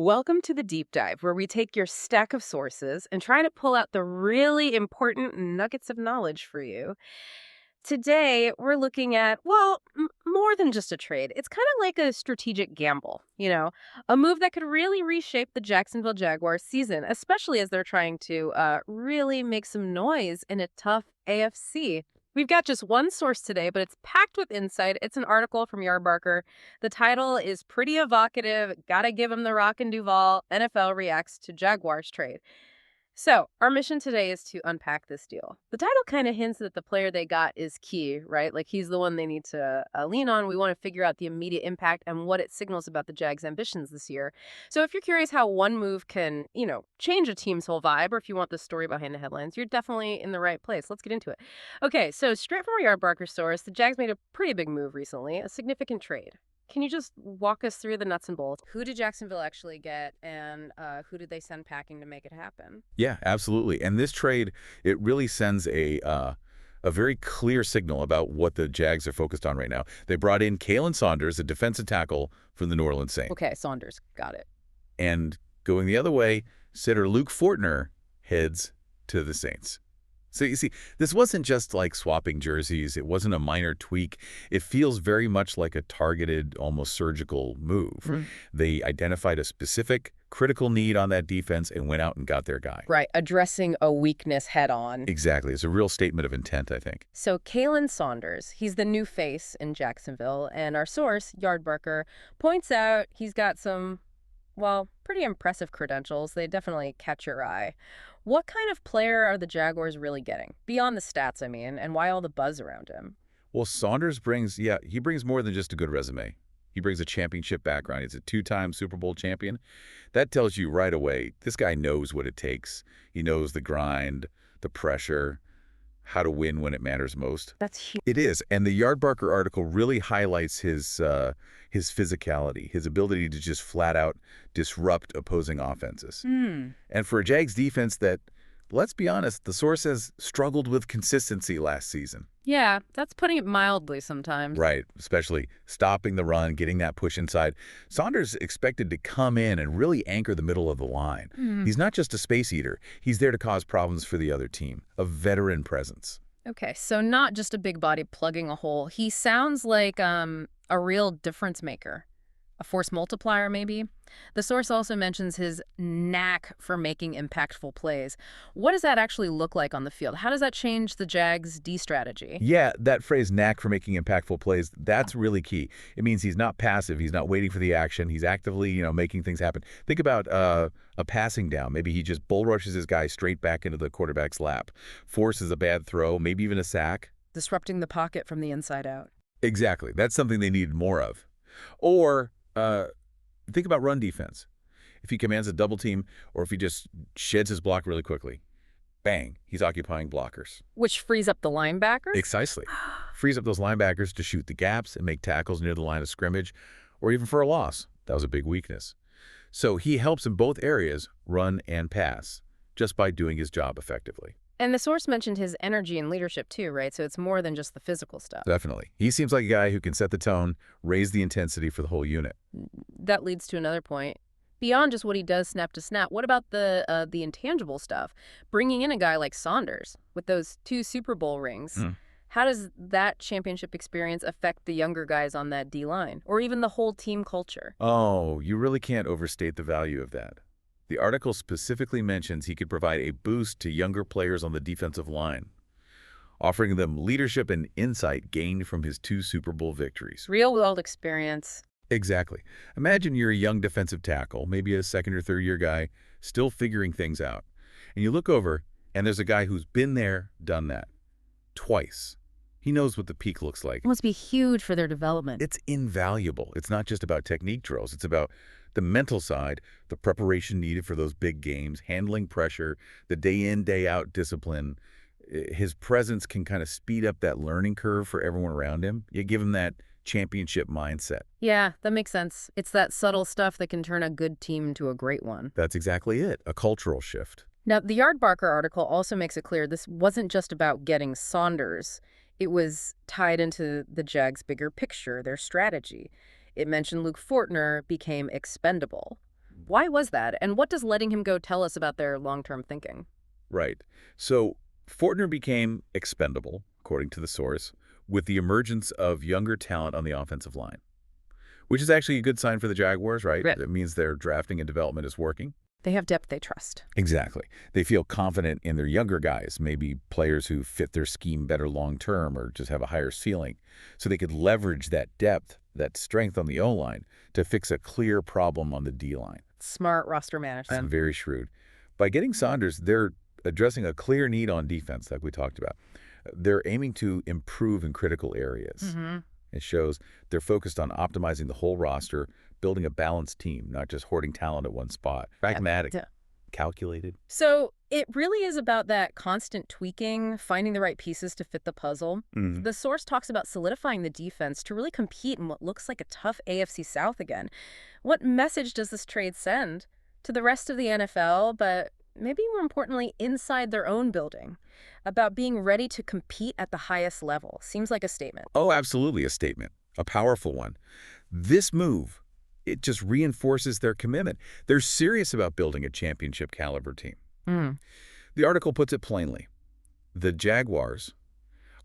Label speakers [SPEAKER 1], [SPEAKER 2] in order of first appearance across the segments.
[SPEAKER 1] Welcome to the deep dive, where we take your stack of sources and try to pull out the really important nuggets of knowledge for you. Today, we're looking at, well, more than just a trade. It's kind of like a strategic gamble, a move that could really reshape the Jacksonville Jaguars season, especially as they're trying to really make some noise in a tough AFC. We've got just one source today, but it's packed with insight. It's an article from Yardbarker. The title is pretty evocative. Gotta give him the Rock and Duval. NFL reacts to Jaguars trade. So, our mission today is to unpack this deal. The title kind of hints that the player they got is key, right? Like he's the one they need to lean on. We want to figure out the immediate impact and what it signals about the Jags' ambitions this year. So, if you're curious how one move can, change a team's whole vibe, or if you want the story behind the headlines, you're definitely in the right place. Let's get into it. Okay, so straight from our Yardbarker source, the Jags made a pretty big move recently, a significant trade. Can you just walk us through the nuts and bolts? Who did Jacksonville actually get, and who did they send packing to make it happen?
[SPEAKER 2] Yeah, absolutely. And this trade, it really sends a very clear signal about what the Jags are focused on right now. They brought in Khalen Saunders, a defensive tackle from the New Orleans Saints.
[SPEAKER 1] Okay, Saunders. Got it.
[SPEAKER 2] And going the other way, center Luke Fortner heads to the Saints. So you see, this wasn't just like swapping jerseys. It wasn't a minor tweak. It feels very much like a targeted, almost surgical move. They identified a specific critical need on that defense and went out and got their guy.
[SPEAKER 1] Right, addressing a weakness head on.
[SPEAKER 2] Exactly. It's a real statement of intent, I think.
[SPEAKER 1] So Khalen Saunders, he's the new face in Jacksonville, and our source, Yardbarker, points out he's got some, well, pretty impressive credentials. They definitely catch your eye. What kind of player are the Jaguars really getting? Beyond the stats, I mean, and why all the buzz around him?
[SPEAKER 2] Well, Saunders brings, he brings more than just a good resume. He brings a championship background. He's a two-time Super Bowl champion. That tells you right away, this guy knows what it takes. He knows the grind, the pressure, how to win when it matters most.
[SPEAKER 1] That's huge.
[SPEAKER 2] It is, and the Yardbarker article really highlights his physicality, his ability to just flat out disrupt opposing offenses. And for a Jags defense that, let's be honest, the source has struggled with consistency last season.
[SPEAKER 1] Yeah, that's putting it mildly sometimes.
[SPEAKER 2] Right, especially stopping the run, getting that push inside. Saunders expected to come in and really anchor the middle of the line. He's not just a space eater. He's there to cause problems for the other team, a veteran presence.
[SPEAKER 1] Okay, so not just a big body plugging a hole. He sounds like a real difference maker. A force multiplier, maybe? The source also mentions his knack for making impactful plays. What does that actually look like on the field? How does that change the Jags' D strategy?
[SPEAKER 2] Yeah, that phrase, knack for making impactful plays, that's really key. It means he's not passive. He's not waiting for the action. He's actively, making things happen. Think about a passing down. Maybe he just bull rushes his guy straight back into the quarterback's lap, forces a bad throw, maybe even a sack.
[SPEAKER 1] Disrupting the pocket from the inside out.
[SPEAKER 2] Exactly. That's something they need more of. Or think about run defense. If he commands a double team or if he just sheds his block really quickly, bang, he's occupying blockers.
[SPEAKER 1] Which frees up the linebackers?
[SPEAKER 2] Precisely. Frees up those linebackers to shoot the gaps and make tackles near the line of scrimmage, or even for a loss. That was a big weakness. So he helps in both areas, run and pass, just by doing his job effectively.
[SPEAKER 1] And the source mentioned his energy and leadership too, right? So it's more than just the physical stuff.
[SPEAKER 2] Definitely. He seems like a guy who can set the tone, raise the intensity for the whole unit.
[SPEAKER 1] That leads to another point. Beyond just what he does snap to snap, what about the intangible stuff? Bringing in a guy like Saunders with those 2 Super Bowl rings, how does that championship experience affect the younger guys on that D-line, or even the whole team culture?
[SPEAKER 2] Oh, you really can't overstate the value of that. The article specifically mentions he could provide a boost to younger players on the defensive line, offering them leadership and insight gained from his 2 Super Bowl victories.
[SPEAKER 1] Real-world experience.
[SPEAKER 2] Exactly. Imagine you're a young defensive tackle, maybe a second or third year guy, still figuring things out. And you look over, and there's a guy who's been there, done that. Twice. He knows what the peak looks like.
[SPEAKER 1] It must be huge for their development.
[SPEAKER 2] It's invaluable. It's not just about technique drills. It's about the mental side, the preparation needed for those big games, handling pressure, the day in, day out discipline. His presence can kind of speed up that learning curve for everyone around him. You give him that championship mindset.
[SPEAKER 1] Yeah, that makes sense. It's that subtle stuff that can turn a good team into a great one.
[SPEAKER 2] That's exactly it, a cultural shift.
[SPEAKER 1] Now, the Yardbarker article also makes it clear this wasn't just about getting Saunders. It was tied into the Jags' bigger picture, their strategy. It mentioned Luke Fortner became expendable. Why was that? And what does letting him go tell us about their long-term thinking?
[SPEAKER 2] Right. So Fortner became expendable, according to the source, with the emergence of younger talent on the offensive line, which is actually a good sign for the Jaguars, right?
[SPEAKER 1] Right.
[SPEAKER 2] It means their drafting and development is working.
[SPEAKER 1] They have depth they trust.
[SPEAKER 2] Exactly. They feel confident in their younger guys, maybe players who fit their scheme better long-term or just have a higher ceiling. So they could leverage that depth, that strength on the O-line to fix a clear problem on the D-line.
[SPEAKER 1] Smart roster
[SPEAKER 2] It's
[SPEAKER 1] management.
[SPEAKER 2] very shrewd. By getting Saunders, they're addressing a clear need on defense, like we talked about. They're aiming to improve in critical areas.
[SPEAKER 1] Mm-hmm.
[SPEAKER 2] It shows they're focused on optimizing the whole roster, building a balanced team, not just hoarding talent at one spot. Pragmatic,
[SPEAKER 1] Yeah.
[SPEAKER 2] calculated.
[SPEAKER 1] So it really is about that constant tweaking, finding the right pieces to fit the puzzle.
[SPEAKER 2] Mhm.
[SPEAKER 1] The source talks about solidifying the defense to really compete in what looks like a tough AFC South again. What message does this trade send to the rest of the NFL, but maybe more importantly, inside their own building, about being ready to compete at the highest level? Seems like a statement.
[SPEAKER 2] Oh, absolutely a statement, a powerful one. This move, it just reinforces their commitment. They're serious about building a championship caliber team.
[SPEAKER 1] Hmm.
[SPEAKER 2] The article puts it plainly. The Jaguars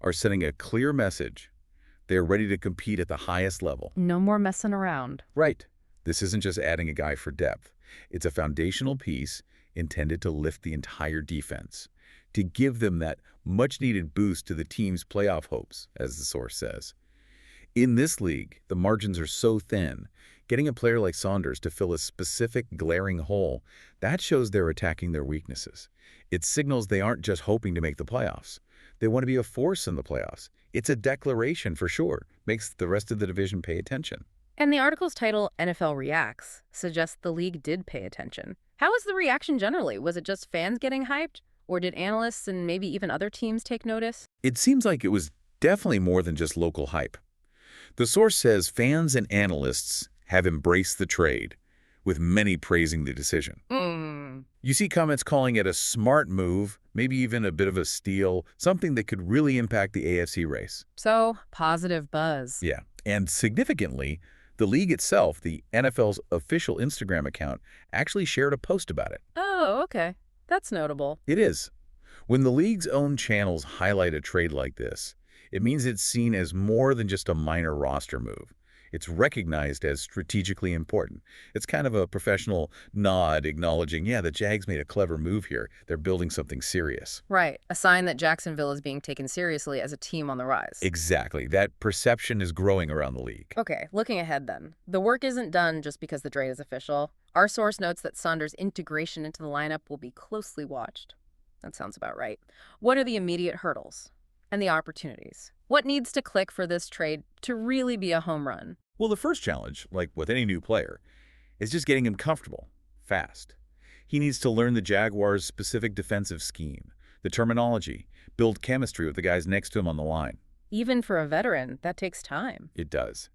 [SPEAKER 2] are sending a clear message. They're ready to compete at the highest level.
[SPEAKER 1] No more messing around.
[SPEAKER 2] Right. This isn't just adding a guy for depth. It's a foundational piece intended to lift the entire defense, to give them that much-needed boost to the team's playoff hopes, as the source says. In this league, the margins are so thin. Getting a player like Saunders to fill a specific glaring hole, that shows they're attacking their weaknesses. It signals they aren't just hoping to make the playoffs. They want to be a force in the playoffs. It's a declaration for sure. Makes the rest of the division pay attention.
[SPEAKER 1] And the article's title, NFL Reacts, suggests the league did pay attention. How was the reaction generally? Was it just fans getting hyped? Or did analysts and maybe even other teams take notice?
[SPEAKER 2] It seems like it was definitely more than just local hype. The source says fans and analysts have embraced the trade, with many praising the decision. You see comments calling it a smart move, maybe even a bit of a steal, something that could really impact the AFC race.
[SPEAKER 1] So, positive buzz.
[SPEAKER 2] Yeah, and significantly, the league itself, the NFL's official Instagram account, actually shared a post about it.
[SPEAKER 1] Oh, okay. That's notable.
[SPEAKER 2] It is. When the league's own channels highlight a trade like this, it means it's seen as more than just a minor roster move. It's recognized as strategically important. It's kind of a professional nod acknowledging, yeah, the Jags made a clever move here. They're building something serious.
[SPEAKER 1] Right. A sign that Jacksonville is being taken seriously as a team on the rise.
[SPEAKER 2] Exactly. That perception is growing around the league.
[SPEAKER 1] Okay, looking ahead then. The work isn't done just because the trade is official. Our source notes that Saunders' integration into the lineup will be closely watched. That sounds about right. What are the immediate hurdles and the opportunities? What needs to click for this trade to really be a home run?
[SPEAKER 2] Well, the first challenge, like with any new player, is just getting him comfortable, fast. He needs to learn the Jaguars' specific defensive scheme, the terminology, build chemistry with the guys next to him on the line.
[SPEAKER 1] Even for a veteran, that takes time.
[SPEAKER 2] It does.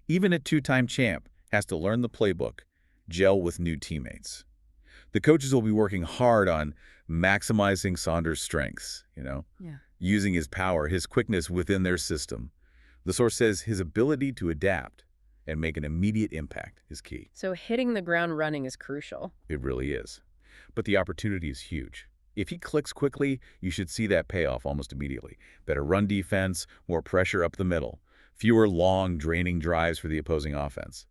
[SPEAKER 2] Even a two-time champ has to learn the playbook, gel with new teammates. The coaches will be working hard on maximizing Saunders' strengths,
[SPEAKER 1] Yeah.
[SPEAKER 2] using his power, his quickness within their system. The source says his ability to adapt and make an immediate impact is key.
[SPEAKER 1] So hitting the ground running is crucial.
[SPEAKER 2] It really is. But the opportunity is huge. If he clicks quickly, you should see that payoff almost immediately. Better run defense, more pressure up the middle, fewer long, draining drives for the opposing offense.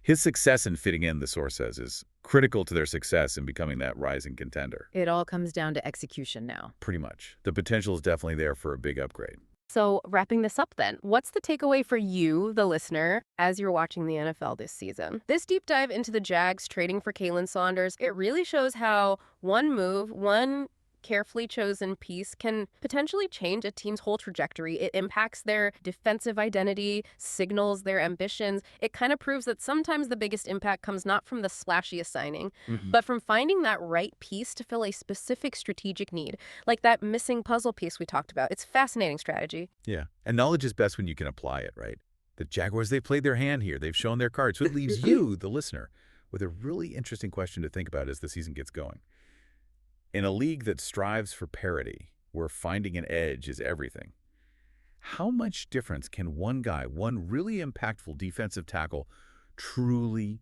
[SPEAKER 2] His success in fitting in, the source says, is critical to their success in becoming that rising contender.
[SPEAKER 1] It all comes down to execution now.
[SPEAKER 2] Pretty much. The potential is definitely there for a big upgrade.
[SPEAKER 1] So wrapping this up then, what's the takeaway for you, the listener, as you're watching the NFL this season? This deep dive into the Jags trading for Khalen Saunders, it really shows how one move, one carefully chosen piece can potentially change a team's whole trajectory. It impacts their defensive identity, signals their ambitions. It kind of proves that sometimes the biggest impact comes not from the splashiest signing, but from finding that right piece to fill a specific strategic need, like that missing puzzle piece we talked about. It's fascinating strategy.
[SPEAKER 2] Yeah. And knowledge is best when you can apply it, right? The Jaguars, they played their hand here. They've shown their cards. So it leaves you, the listener, with a really interesting question to think about as the season gets going. In a league that strives for parity, where finding an edge is everything, how much difference can one guy, one really impactful defensive tackle, truly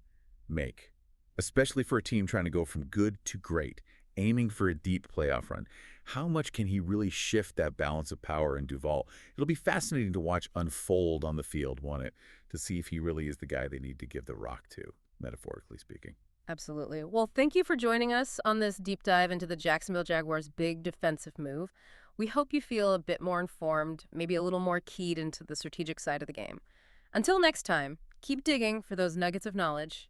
[SPEAKER 2] make? especially for a team trying to go from good to great, aiming for a deep playoff run. How much can he really shift that balance of power in Duval? It'll be fascinating to watch unfold on the field, won't it, to see if he really is the guy they need to give the rock to, metaphorically speaking.
[SPEAKER 1] Absolutely. Well, thank you for joining us on this deep dive into the Jacksonville Jaguars' big defensive move. We hope you feel a bit more informed, maybe a little more keyed into the strategic side of the game. Until next time, keep digging for those nuggets of knowledge